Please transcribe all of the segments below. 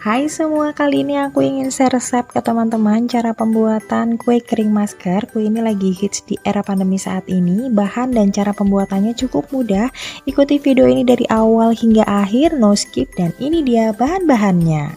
Hai semua, kali ini aku ingin share resep ke teman-teman cara pembuatan kue kering masker. Kue ini lagi hits di era pandemi saat ini. Bahan dan cara pembuatannya cukup mudah. Ikuti video ini dari awal hingga akhir, no skip, dan ini dia bahan-bahannya.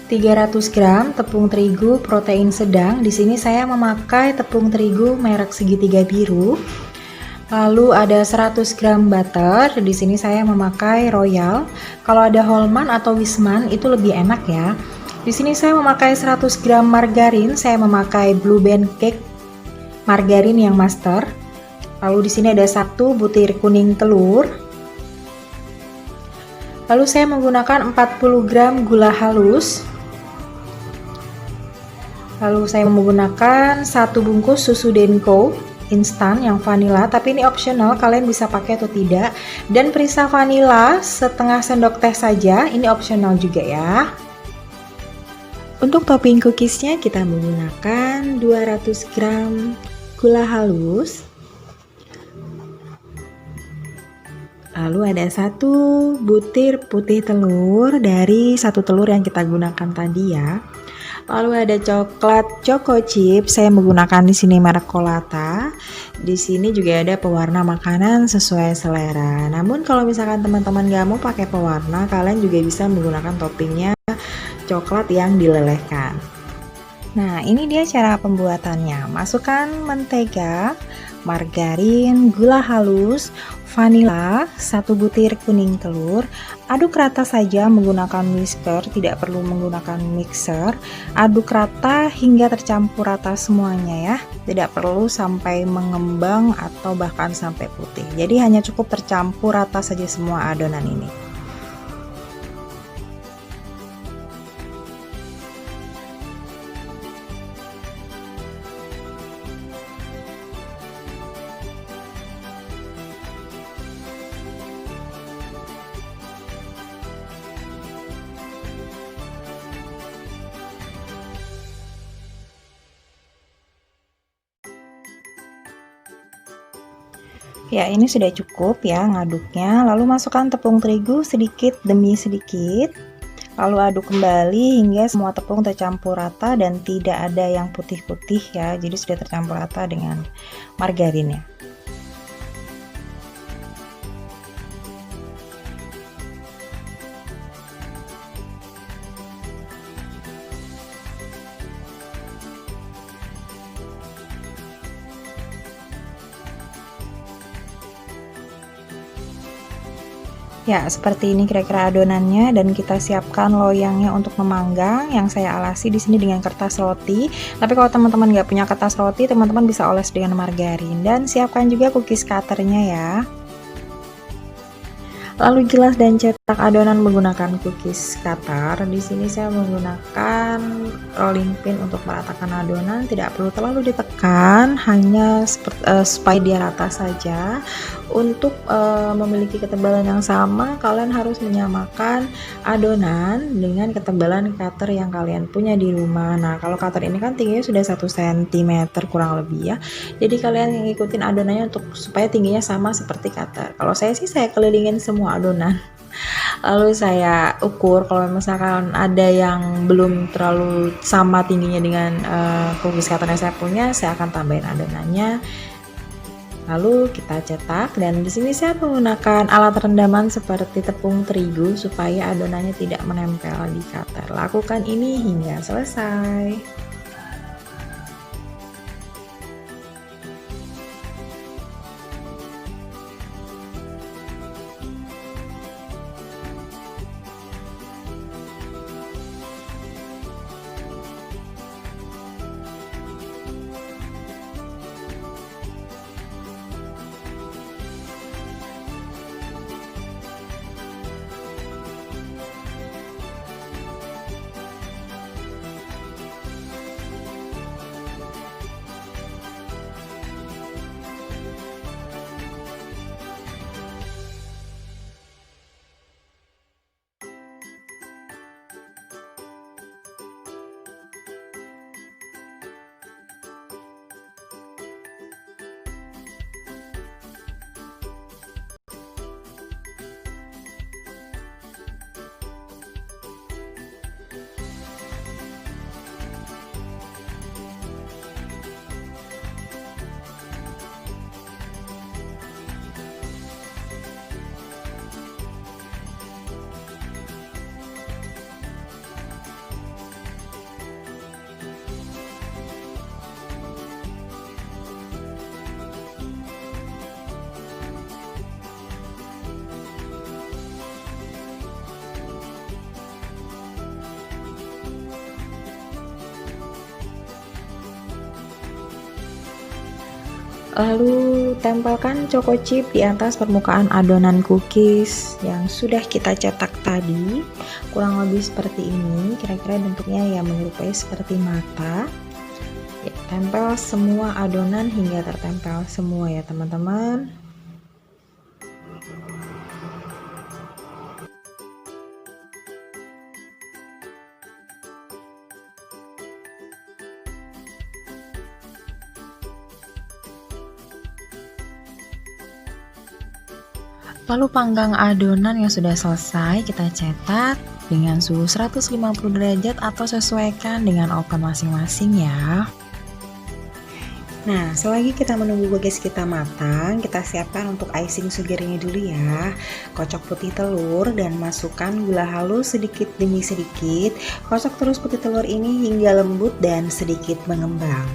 300 gram tepung terigu protein sedang. Di sini saya memakai tepung terigu merek segitiga biru. Lalu ada 100 gram butter, di sini saya memakai Royal. Kalau ada Holman atau Wisman itu lebih enak ya. Di sini saya memakai 100 gram margarin, saya memakai Blue Band Cake margarin yang master. Lalu di sini ada 1 butir kuning telur. Lalu saya menggunakan 40 gram gula halus. Lalu saya menggunakan 1 bungkus susu Denko instan yang vanilla, tapi ini optional, kalian bisa pakai atau tidak. Dan perisa vanilla setengah sendok teh saja, ini optional juga ya. Untuk topping cookiesnya kita menggunakan 200 gram gula halus. Lalu ada 1 butir putih telur dari 1 telur yang kita gunakan tadi ya. Lalu ada coklat choco chip, saya menggunakan di sini merek Colata. Di sini juga ada pewarna makanan sesuai selera. Namun kalau misalkan teman-teman gak mau pakai pewarna, kalian juga bisa menggunakan toppingnya coklat yang dilelehkan. Nah, ini dia cara pembuatannya. Masukkan mentega, margarin, gula halus, vanila, 1 butir kuning telur. Aduk rata saja menggunakan whisker, tidak perlu menggunakan mixer. Aduk rata hingga tercampur rata semuanya ya. Tidak perlu sampai mengembang atau bahkan sampai putih. Jadi hanya cukup tercampur rata saja semua adonan ini. Ya, ini sudah cukup ya ngaduknya. Lalu masukkan tepung terigu sedikit demi sedikit. Lalu aduk kembali hingga semua tepung tercampur rata dan tidak ada yang putih-putih ya. Jadi sudah tercampur rata dengan margarinnya. Ya, seperti ini kira-kira adonannya, dan kita siapkan loyangnya untuk memanggang. Yang saya alasi di sini dengan kertas roti. Tapi kalau teman-teman nggak punya kertas roti, teman-teman bisa oles dengan margarin. Dan siapkan juga cookies cutternya ya. Lalu gilas dan cetak adonan menggunakan cookies cutter. Di sini saya menggunakan rolling pin untuk meratakan adonan. Tidak perlu terlalu ditekan, hanya supaya dia rata saja. Untuk memiliki ketebalan yang sama, kalian harus menyamakan adonan dengan ketebalan cutter yang kalian punya di rumah. Nah, kalau cutter ini kan tingginya sudah 1 cm kurang lebih ya. Jadi kalian ngikutin adonannya untuk supaya tingginya sama seperti cutter. Kalau saya sih saya kelilingin semua adonan. Lalu saya ukur, kalau misalkan ada yang belum terlalu sama tingginya dengan cookies cutter yang saya punya, saya akan tambahin adonannya. Lalu kita cetak, dan di sini saya menggunakan alat rendaman seperti tepung terigu supaya adonannya tidak menempel di cutter. Lakukan ini hingga selesai. Lalu tempelkan choco chip di atas permukaan adonan cookies yang sudah kita cetak tadi. Kurang lebih seperti ini, kira-kira bentuknya ya menyerupai seperti mata. Ya, tempel semua adonan hingga tertempel semua ya teman-teman. Lalu panggang adonan yang sudah selesai, kita cetak dengan suhu 150 derajat atau sesuaikan dengan oven masing-masing ya. Nah, selagi kita menunggu cookies kita matang, kita siapkan untuk icing sugarnya dulu ya. Kocok putih telur dan masukkan gula halus sedikit demi sedikit. Kocok terus putih telur ini hingga lembut dan sedikit mengembang.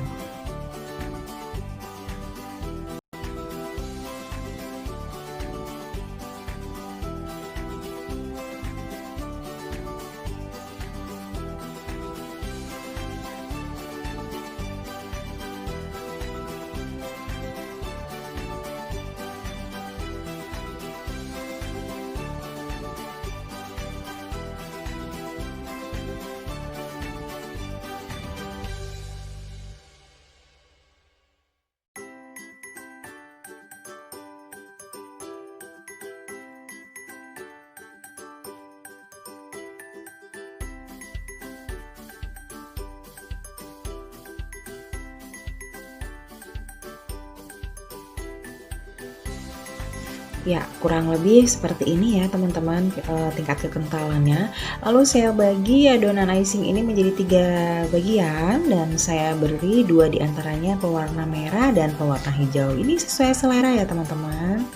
Ya, kurang lebih seperti ini ya teman-teman tingkat kekentalannya. Lalu saya bagi adonan icing ini menjadi 3 bagian dan saya beri 2 diantaranya pewarna merah dan pewarna hijau. Ini sesuai selera ya teman-teman.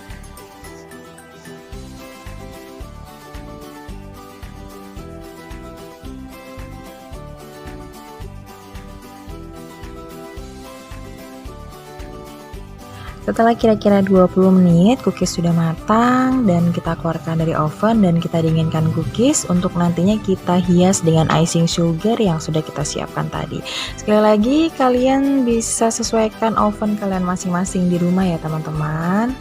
Setelah kira-kira 20 menit cookies sudah matang dan kita keluarkan dari oven dan kita dinginkan cookies untuk nantinya kita hias dengan icing sugar yang sudah kita siapkan tadi. Sekali lagi kalian bisa sesuaikan oven kalian masing-masing di rumah ya teman-teman.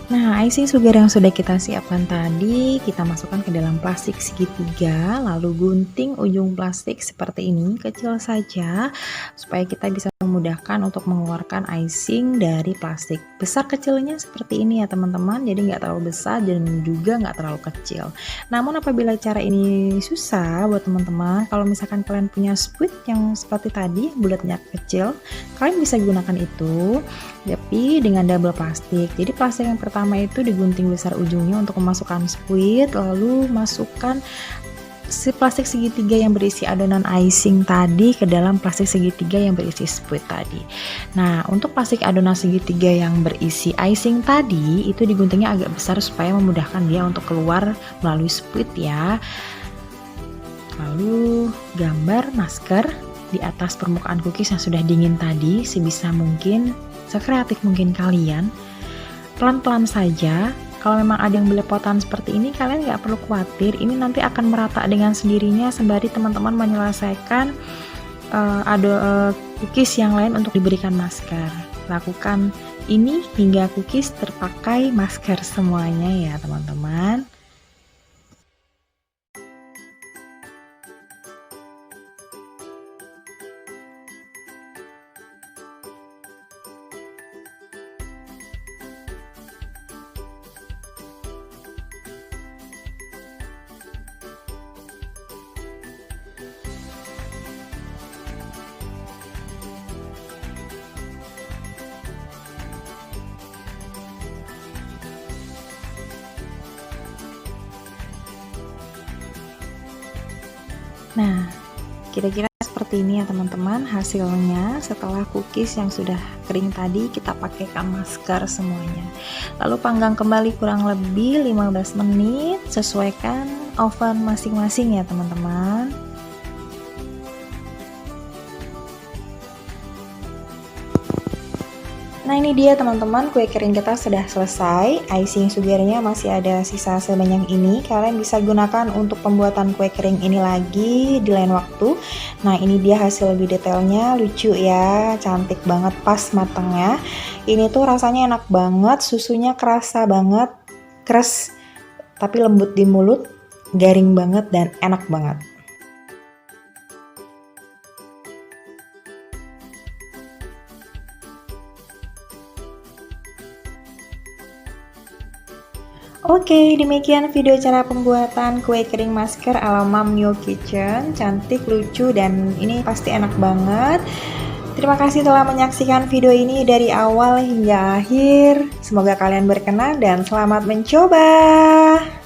Nah, icing sugar yang sudah kita siapkan tadi, kita masukkan ke dalam plastik segitiga, lalu gunting ujung plastik seperti ini, kecil saja, supaya kita bisa memudahkan untuk mengeluarkan icing dari plastik. Besar kecilnya seperti ini ya teman-teman, jadi nggak terlalu besar dan juga nggak terlalu kecil. Namun apabila cara ini susah buat teman-teman, kalau misalkan kalian punya squid yang seperti tadi, bulatnya kecil, kalian bisa gunakan itu, tapi dengan double plastik. Jadi plastik yang pertama itu digunting besar ujungnya untuk memasukkan squid, lalu masukkan si plastik segitiga yang berisi adonan icing tadi ke dalam plastik segitiga yang berisi squid tadi. Nah, untuk plastik adonan segitiga yang berisi icing tadi itu diguntingnya agak besar supaya memudahkan dia untuk keluar melalui squid ya. Lalu gambar masker di atas permukaan cookies yang sudah dingin tadi, sebisa mungkin, sekreatif mungkin kalian, pelan-pelan saja. Kalau memang ada yang belepotan seperti ini, kalian nggak perlu khawatir, ini nanti akan merata dengan sendirinya sembari teman-teman menyelesaikan cookies yang lain untuk diberikan masker. Lakukan ini hingga cookies terpakai masker semuanya ya teman-teman. Nah, kira-kira seperti ini ya teman-teman hasilnya setelah cookies yang sudah kering tadi kita pakaikan masker semuanya. Lalu panggang kembali kurang lebih 15 menit, sesuaikan oven masing-masing ya teman-teman. Nah ini dia teman-teman, kue kering kita sudah selesai. Icing sugarnya masih ada sisa sebanyak ini. Kalian bisa gunakan untuk pembuatan kue kering ini lagi di lain waktu. Nah ini dia hasil lebih detailnya, lucu ya, cantik banget, pas matangnya. Ini tuh rasanya enak banget, susunya kerasa banget, keras tapi lembut di mulut, garing banget dan enak banget. Oke, demikian video cara pembuatan kue kering masker ala Mom New Kitchen. Cantik, lucu, dan ini pasti enak banget. Terima kasih telah menyaksikan video ini dari awal hingga akhir. Semoga kalian berkenan dan selamat mencoba.